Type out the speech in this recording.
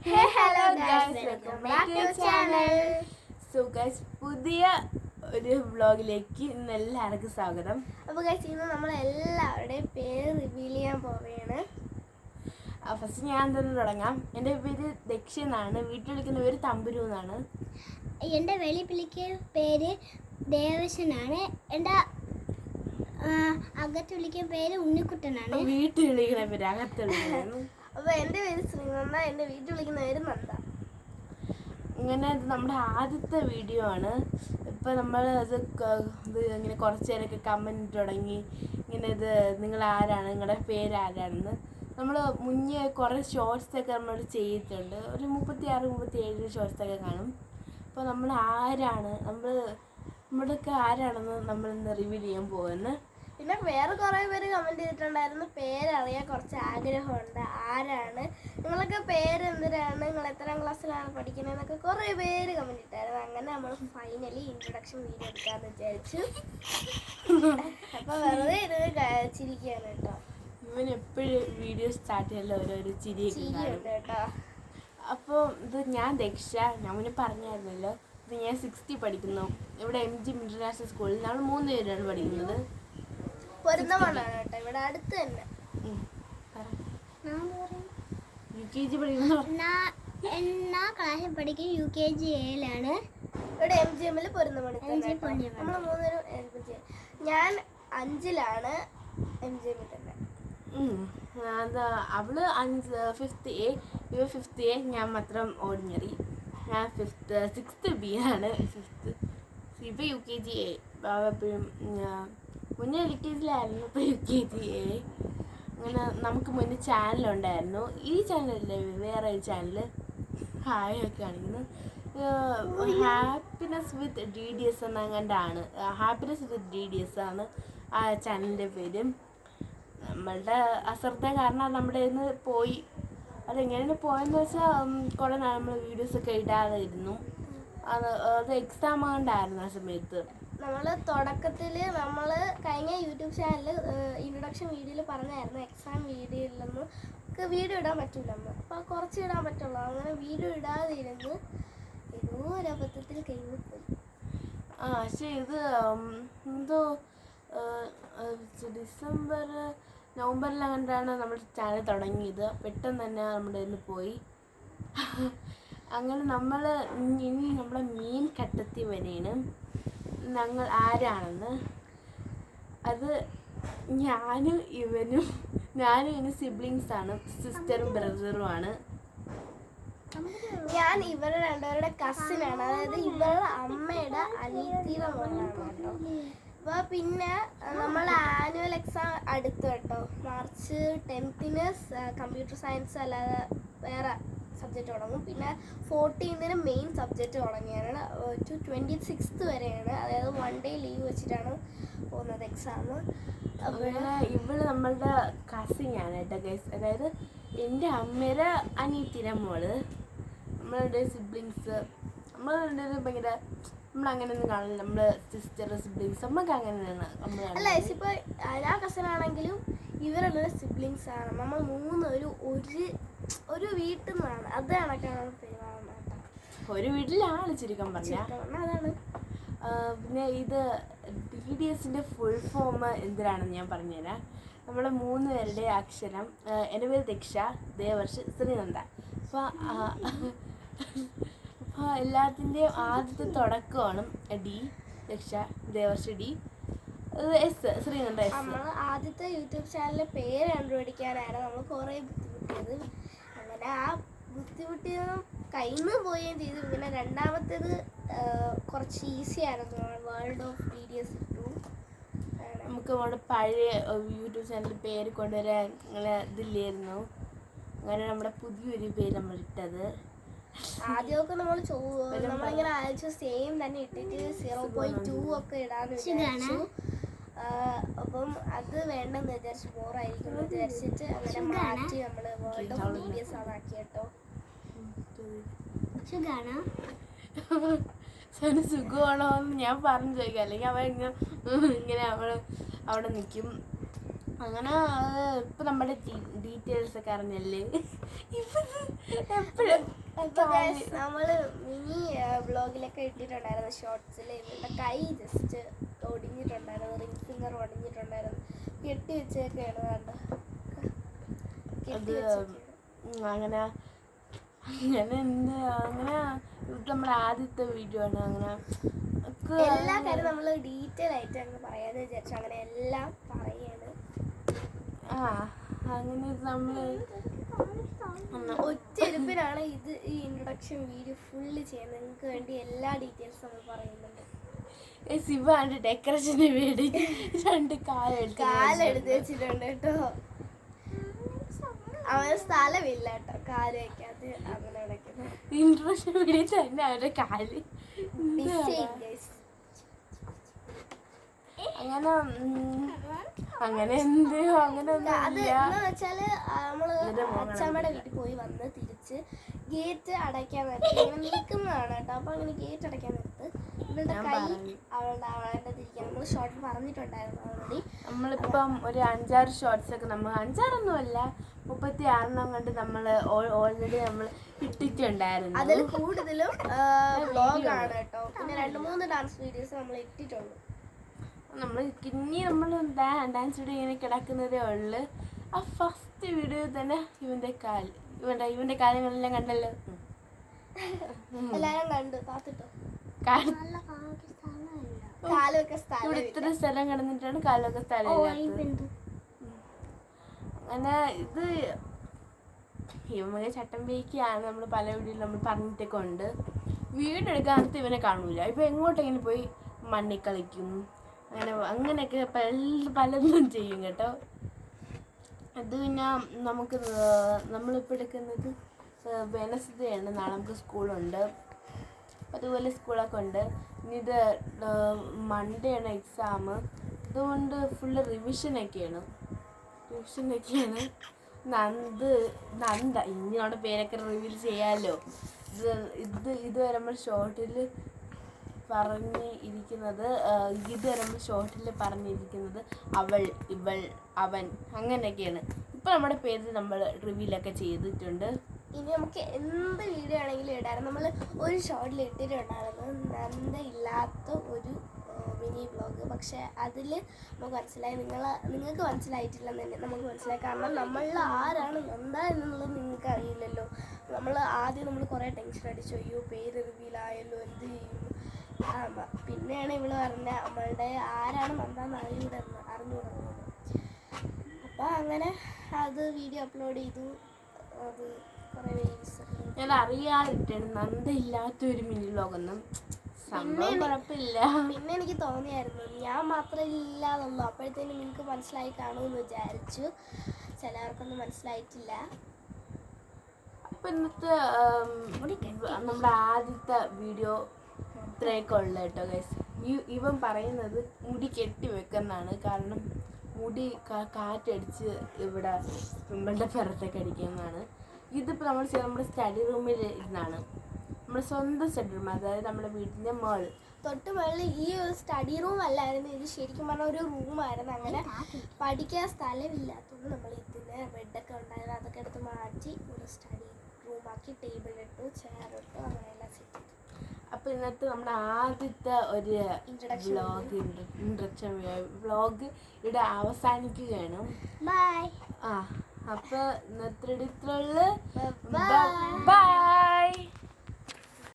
Hello guys, welcome back to channel. So guys, പുതിയ ഒരു വ്ളോഗിലേക്ക് ഇന്ന് എല്ലാവർക്കും സ്വാഗതം. അപ്പോൾ ഗൈസ്, ഇന്ന് നമ്മൾ എല്ലാവരുടെയും പേര് റിവീൽ ചെയ്യാൻ പോവുകയാണ്. ഫസ്റ്റ് ഞാൻ തന്നെ തുടങ്ങാം. എൻ്റെ പേര് ദക്ഷ എന്നാണ്. വീട്ടിൽ വിളിക്കുന്ന പേര് തമ്പുരു എന്നാണ്. എൻ്റെ വെളിപ്പിളിക്ക് പേര് ദേവശനാണ്. എൻ്റെ അകത്ത് വിളിക്കുന്ന പേര് ഉണ്ണിക്കുട്ടനാണ്. വീട്ടിൽ വിളിക്കുന്ന പേര് അകത്ത് വിളിക്കുന്നു. അപ്പോൾ എൻ്റെ പേര് ശ്രീനന്ദ, എൻ്റെ വീട്ടിൽ വിളിക്കുന്ന പേര് നന്ദ. ഇങ്ങനെ ഇത് നമ്മുടെ ആദ്യത്തെ വീഡിയോ ആണ്. ഇപ്പം നമ്മൾ ഇത് ഇങ്ങനെ കുറച്ച് നേരമൊക്കെ കമൻറ്റ് തുടങ്ങി. ഇങ്ങനെ ഇത് നിങ്ങൾ ആരാണ്, നിങ്ങളുടെ പേര് ആരാണെന്ന്. നമ്മൾ മുന്നേ കുറേ ഷോർട്സൊക്കെ നമ്മൾ ചെയ്തിട്ടുണ്ട്. ഒരു 36-37 ഷോർട്സൊക്കെ കാണും. അപ്പോൾ നമ്മൾ ആരാണ്, നമ്മുടെയൊക്കെ ആരാണെന്ന് നമ്മളിന്ന് റിവീൽ ചെയ്യാൻ പോകുന്നു. പിന്നെ വേറെ കുറേ പേര് കമൻറ്റ് ചെയ്തിട്ടുണ്ടായിരുന്നു, പേരറിയാൻ കുറച്ച് ആഗ്രഹമുണ്ട്, ആരാണ് നിങ്ങളൊക്കെ, പേര് എന്തിനാണ്, നിങ്ങൾ എത്രാം ക്ലാസ്സിലാണ് പഠിക്കുന്നതെന്നൊക്കെ കുറേ പേര് കമൻറ്റ് ഇട്ടായിരുന്നു. അങ്ങനെ നമ്മൾ ഫൈനലി ഇൻട്രൊഡക്ഷൻ വീഡിയോ എടുക്കാമെന്ന് വിചാരിച്ചു. അപ്പോൾ വെറുതെ ഇരുന്ന് ചിരിക്കുകയാണ് കേട്ടോ. ഇവൻ എപ്പോഴും വീഡിയോ സ്റ്റാർട്ട് ചെയ്യല്ലോ ഓരോരോ ചിരിയൊക്കെ കേട്ടോ. അപ്പോൾ ഇത് ഞാൻ ദക്ഷ, ഞാൻ മുന്നേ പറഞ്ഞായിരുന്നല്ലോ. ഇത് ഞാൻ 6th പഠിക്കുന്നു. ഇവിടെ MG ഇൻ്റർനാഷണൽ സ്കൂളിൽ നമ്മൾ 3 പേരാണ് പഠിക്കുന്നത്. പൊരുന്നമണ്ണാണ് കേട്ടോ, ഇവിടെ അടുത്ത് തന്നെ. UKG പഠിക്കുന്നു. ക്ലാസ്സിൽ പഠിക്കുന്ന UKG ലാണ്. ഇവിടെ MGM പൊരുന്നമണി. നമ്മൾ 3 പേരും MGM. ഞാൻ 5ലാണ് MGM തന്നെ. അവള് 5th A, ഇവ 5th A, ഞാൻ മാത്രം ഓർഡിനറി. ഞാൻ 6th B ആണ്. 5th ഇപ്പം UKG A. എപ്പോഴും മുന്നേ LKGയിലായിരുന്നു, ഇപ്പോൾ UKG A. അങ്ങനെ നമുക്ക് മുന്നേ ചാനലുണ്ടായിരുന്നു. ഈ ചാനലല്ലേ, വേറെ ഒരു ചാനൽ ഹായ് ഒക്കെ കാണിക്കുന്നു. ഹാപ്പിനെസ് വിത്ത് DDS എന്നങ്ങാണ്ടാണ്. ഹാപ്പിനെസ് വിത്ത് DDS ആണ് ആ ചാനലിൻ്റെ പേര്. നമ്മളുടെ അശ്രദ്ധ കാരണം നമ്മുടെ കയ്യിൽ നിന്ന് പോയി. അതെങ്ങനെയാണ് പോയെന്ന് വെച്ചാൽ കുറേ നാൾ നമ്മൾ വീഡിയോസൊക്കെ ഇടാതെ ഇരുന്നു. അത് എക്സാം കൊണ്ടായിരുന്നു ആ സമയത്ത്. നമ്മൾ തുടക്കത്തിൽ നമ്മൾ കഴിഞ്ഞ യൂട്യൂബ് ചാനലിൽ ഇൻട്രൊഡക്ഷൻ വീഡിയോയിൽ പറഞ്ഞായിരുന്നു, എക്സാം വീഡിയോയിലൊന്നും വീഡിയോ ഇടാൻ പറ്റില്ലെന്ന്. അപ്പോൾ കുറച്ച് ഇടാൻ പറ്റുള്ളൂ. അങ്ങനെ വീഡിയോ ഇടാതെ ഇരുന്ന് ഏതോ ഒരു അബദ്ധത്തിൽ കഴിഞ്ഞു പോയി. പക്ഷേ ഇത് എന്തോ നവംബറിലങ്ങാണ്ടാണ് നമ്മുടെ ചാനൽ തുടങ്ങിയത്. പെട്ടെന്ന് തന്നെ നമ്മുടെ കയ്യിൽ പോയി. അങ്ങനെ നമ്മൾ ഇനി നമ്മളെ മെയിൻ ഘട്ടത്തിൽ വരെയാണ് ഞങ്ങൾ ആരാണെന്ന്. അത് ഞാനും ഇവനും സിബ്ലിങ്സാണ്, സിസ്റ്ററും ബ്രദറുമാണ്. ഞാൻ ഇവരുടെ രണ്ടുപേരുടെ കസിനാണ്, അതായത് ഇവരുടെ അമ്മയുടെ അനിയത്തിയുടെ മോനാണ് കേട്ടോ. അപ്പോൾ പിന്നെ നമ്മൾ ആനുവൽ എക്സാം അടുത്തു കേട്ടോ. മാർച്ച് 10th കമ്പ്യൂട്ടർ സയൻസ് അല്ലാതെ വേറെ സബ്ജക്റ്റ് തുടങ്ങും. പിന്നെ 14th മെയിൻ സബ്ജക്റ്റ് തുടങ്ങിയാണ്. 26th വരെയാണ്, അതായത് 1 day ലീവ് വെച്ചിട്ടാണ് പോകുന്നത് എക്സാം. അങ്ങനെ ഇവള് നമ്മളുടെ കസിനാണ് കേട്ടോ ഗൈസ്. അതായത് എൻ്റെ അമ്മയുടെ അനിയത്തിൻ്റെ മോള്. നമ്മളുടെ സിബ്ലിങ്സ് നമ്മളുടെ ഭയങ്കര നമ്മളങ്ങനെയൊന്നും കാണില്ല. നമ്മൾ സിസ്റ്റർ സിബ്ലിങ്സ് നമുക്ക് അങ്ങനെയാണ്. അല്ല, ഇപ്പോൾ ഞാൻ കസിനാണെങ്കിലും ഇവരുടെ സിബ്ലിങ്സ് ആണ്. നമ്മൾ 3 ഒരു വീട്ടിൽ നിന്നാണ്. അത് കണക്കാണ് പെരുമാറുന്നത്. ഒരു വീട്ടിലാണ് ചുരുക്കം പറഞ്ഞ. അതാണ്. പിന്നെ ഇത് DDSൻ്റെ ഫുൾ ഫോം എന്തിനാണെന്ന് ഞാൻ പറഞ്ഞുതരാം. നമ്മളെ 3 പേരുടെ അക്ഷരം. എൻ്റെ പേര് ദക്ഷ, ദേവർഷ്, ശ്രീനന്ദ. അപ്പോൾ എല്ലാത്തിൻ്റെയും ആദ്യത്തെ തുടക്കമാണ് D, Daksha, Devarsh D, S, Sreenanda S. നമ്മൾ ആദ്യത്തെ യൂട്യൂബ് ചാനലിലെ പേര് കണ്ടുപിടിക്കാനായിരുന്നു നമ്മൾ കുറേ ബുദ്ധിമുട്ടിയത്. അങ്ങനെ ആ ബുദ്ധിമുട്ടിയതും കയ്യിൽ നിന്ന് പോവുകയും ചെയ്തു. പിന്നെ രണ്ടാമത്തേത് കുറച്ച് ഈസി ആയിരുന്നു, വേൾഡ് ഓഫ് DDS ഇട്ടു. നമുക്ക് നമ്മുടെ പഴയ യൂട്യൂബ് ചാനൽ പേര് കൊണ്ടുവരാൻ ഇതില്ലായിരുന്നു. അങ്ങനെ നമ്മുടെ പുതിയൊരു പേര് നമ്മൾ ഇട്ടത്. ആദ്യമൊക്കെ നമ്മളിങ്ങനെ അയച്ചു സെയിം തന്നെ ഇട്ടിട്ട് 0.2 ഒക്കെ ഇടാന്ന് വിചാരിച്ചു. അപ്പം അത് വേണ്ടെന്ന് വിചാരിച്ചു, ബോറായിരിക്കും എന്ന് വിചാരിച്ചിട്ട് അങ്ങനെ മാറ്റി നമ്മൾ വേൾഡ് ഓഫ് DDS ആണ് ആക്കി കേട്ടോ. സുഖമാണോ എന്ന് ഞാൻ പറഞ്ഞു ചോദിക്കാം, അല്ലെങ്കിൽ അവൻ ഇങ്ങനെ അവിടെ നിൽക്കും. അങ്ങനെ ഇപ്പൊ നമ്മുടെ ഡീറ്റെയിൽസ് ഒക്കെ അറിഞ്ഞല്ലേ. എപ്പോഴും അപ്പൊ guys, നമ്മള് മിനി വ്ളോഗിലൊക്കെ ഇട്ടിട്ടുണ്ടായിരുന്നു ഷോർട്സിൽ. ഇവളുടെ കൈ ജസ്റ്റ് ഒടിഞ്ഞിട്ടുണ്ടായിരുന്നു, റിംഗ് ഫിംഗർ ഒടിഞ്ഞിട്ടുണ്ടായിരുന്നു. കെട്ടി വെച്ചേക്കാണ് കണ്ടോ, അത് അങ്ങനെ അങ്ങനെ എന്താ അങ്ങനെ ഇത് നമ്മുടെ ആദ്യത്തെ വീഡിയോ ആണ്. അങ്ങനെ എല്ലാ കാര്യം നമ്മൾ ഡീറ്റെയിൽ ആയിട്ട് അങ്ങ് പറയാന്ന് വിചാരിച്ചു. അങ്ങനെ എല്ലാം പറയാണ്. അങ്ങനെ നമ്മള് ഒറ്റയിരുപ്പിനാണ് ഇത് ഈ ഇൻട്രൊഡക്ഷൻ വീഡിയോ ഫുള്ള് ചെയ്യുന്നത്. നിങ്ങൾക്ക് വേണ്ടി എല്ലാ ഡീറ്റെയിൽസ് നമ്മൾ പറയുന്നുണ്ട്. ശിവാണ്ട് ഡെക്കറേഷന് വേണ്ടി 2 കാലെടുത്ത് വെച്ചിട്ടുണ്ട് കേട്ടോ. അവന് സ്ഥലമില്ല കേട്ടോ കാല് വെക്കാത്ത, അങ്ങനെ കിടക്കുന്നത്. ഇൻട്രൊഡക്ഷൻ വീഡിയോ തന്നെ അവരുടെ കാല് അങ്ങനെ അങ്ങനെ എന്ത് അങ്ങനെ അതെന്ന് വെച്ചാല് നമ്മള് അച്ഛമ്മയുടെ വീട്ടിൽ പോയി വന്ന് തിരിച്ച് ഗേറ്റ് അടയ്ക്കാൻ നേരത്ത് ഇങ്ങനെ നിൽക്കുന്നതാണ് കേട്ടോ. അപ്പൊ അങ്ങനെ ഗേറ്റ് അടയ്ക്കാൻ നേരത്ത് ഇവളുടെ കൈ അവളുടെ തിരിക്കാൻ നമ്മൾ ഷോർട്ട് പറഞ്ഞിട്ടുണ്ടായിരുന്നു ഓൾറെഡി. നമ്മളിപ്പം ഒരു 5-6 ഷോർട്സ് ഒക്കെ നമ്മൾ 5-6 36 കണ്ട് നമ്മൾ ഓൾറെഡി നമ്മൾ ഇട്ടിട്ടുണ്ടായിരുന്നു. അതിൽ കൂടുതലും വ്ളോഗാണ് കേട്ടോ. പിന്നെ 2-3 ഡാൻസ് വീഡിയോസ് നമ്മൾ ഇട്ടിട്ടുണ്ട്. നമ്മൾ ഇനി നമ്മൾ ഡാൻസ് വീഡിയോ ഇങ്ങനെ കിടക്കുന്നതേ ഉള്ളു. ആ ഫസ്റ്റ് വീഡിയോ തന്നെ ഇവന്റെ കാര്യങ്ങളെല്ലാം കണ്ടല്ലോ. എല്ലാരും കണ്ടു പാത്തിട്ടോ. ഇവിടെ ഇത്ര സ്ഥലം കിടന്നിട്ടാണ് കാലൊക്കെ സ്ഥലം. അങ്ങനെ ഇത് ഇവനെ ചട്ടമ്പിക്കാണ് നമ്മൾ പല വീഡിയോയിൽ നമ്മൾ പറഞ്ഞിട്ടൊക്കെ ഉണ്ട്. വീഡിയോ എടുക്കാനത്ത് ഇവനെ കാണൂല. ഇപ്പൊ എങ്ങോട്ടെങ്കിലും പോയി മണ്ണിൽ കളിക്കും, അങ്ങനെയൊക്കെ പലതും ചെയ്യും കേട്ടോ. അത് പിന്നെ നമുക്ക് നമ്മളിപ്പോൾ എടുക്കുന്നത് വെനസ്ഡേയാണ്. നാളെ നമുക്ക് സ്കൂളുണ്ട്, അതുപോലെ സ്കൂളൊക്കെ ഉണ്ട്. ഇനി ഇത് മൺഡേ ആണ് എക്സാം. അതുകൊണ്ട് ഫുള്ള് റിവിഷനൊക്കെയാണ്. നന്ദ ഇനി നമ്മുടെ പേരൊക്കെ റിവീൽ ചെയ്യാമല്ലോ. ഇതുവരെ നമ്മൾ ഷോർട്ടിൽ പറഞ്ഞിരിക്കുന്നത് അവൾ, ഇവൾ, അവൻ അങ്ങനെയൊക്കെയാണ്. ഇപ്പൊ നമ്മുടെ പേര് നമ്മൾ റിവീലൊക്കെ ചെയ്തിട്ടുണ്ട്. ഇനി നമുക്ക് എന്ത് വീഡിയോ ആണെങ്കിലും ഇടാറ്. നമ്മൾ ഒരു ഷോർട്ടിൽ ഇട്ടിട്ടുണ്ടായിരുന്നു നന്ദ ഇല്ലാത്ത ഒരു മിനി വ്ളോഗ്. പക്ഷെ അതിൽ നമുക്ക് മനസ്സിലായി, നിങ്ങൾക്ക് മനസ്സിലായിട്ടില്ലെന്ന് തന്നെ നമുക്ക് മനസ്സിലായി. കാരണം നമ്മളിൽ ആരാണ് നന്ദ എന്നുള്ളത് നിങ്ങൾക്ക് അറിയില്ലല്ലോ. നമ്മൾ കുറേ ടെൻഷൻ അടിച്ചു, അയ്യോ പേര് റിവീലായല്ലോ എന്ത് ചെയ്യും. പിന്നെയാണ് ഇവള് പറഞ്ഞ നമ്മളുടെ ആരാണ് നന്ദാന്ന് അറിഞ്ഞുകൂടുന്നത്. അപ്പം അങ്ങനെ അത് വീഡിയോ അപ്ലോഡ് ചെയ്തു. അത് കുറേ വ്യൂസ് ഞാൻ അറിയാതിട്ടാണ് നന്ദ ഇല്ലാത്തൊരു മിനി വ്ളോഗൊന്നും. സംഭവം കുഴപ്പമില്ല. പിന്നെ എനിക്ക് തോന്നിയായിരുന്നു ഞാൻ മാത്രമേ ഇല്ലാതുള്ളൂ. അപ്പോഴത്തേനും നിങ്ങൾക്ക് മനസ്സിലായി കാണുമെന്ന് വിചാരിച്ചു. ചിലവർക്കൊന്നും മനസ്സിലായിട്ടില്ല. അപ്പം ഇന്നത്തെ നമ്മുടെ ആദ്യത്തെ വീഡിയോ ഇത്രയൊക്കെ ഉള്ളു കേട്ടോ ഗൈസ്. ഇവൻ പറയുന്നത് മുടി കെട്ടി വെക്കുന്നതാണ്. കാരണം മുടി കാറ്റടിച്ച് ഇവിടെ നമ്മളുടെ പിറത്തൊക്കെ അടിക്കുന്നതാണ്. ഇതിപ്പോൾ നമ്മുടെ സ്റ്റഡി റൂമിൽ ഇരുന്നാണ്. നമ്മുടെ സ്വന്തം സ്റ്റഡി റൂം, അതായത് നമ്മുടെ വീട്ടിൻ്റെ മേള് തൊട്ട് മേളിൽ ഈ ഒരു സ്റ്റഡി റൂം അല്ലായിരുന്നു. ഇത് ശരിക്കും പറഞ്ഞാൽ ഒരു റൂമായിരുന്നു. അങ്ങനെ പഠിക്കാൻ സ്ഥലമില്ലാത്തതുകൊണ്ട് നമ്മൾ ഇതിൻ്റെ ബെഡൊക്കെ ഉണ്ടായിരുന്നു, അതൊക്കെ എടുത്ത് മാറ്റി ഒരു സ്റ്റഡി റൂമാക്കി. ടേബിൾ ഇട്ടു, ചെയർ ഇട്ടു, അങ്ങനെയെല്ലാം സെറ്റ് ചെയ്തു. അപ്പോൾ ഇന്നത്തെ നമ്മുടെ ആദ്യത്തെ ഒരു ഇൻട്രൊഡക്ഷൻ വ്ളോഗ് ഇവിടെ അവസാനിക്കുകയാണ്. ബൈ. അപ്പോൾ ഇന്നത്തെ ഇത്രയുള്ള ബൈ.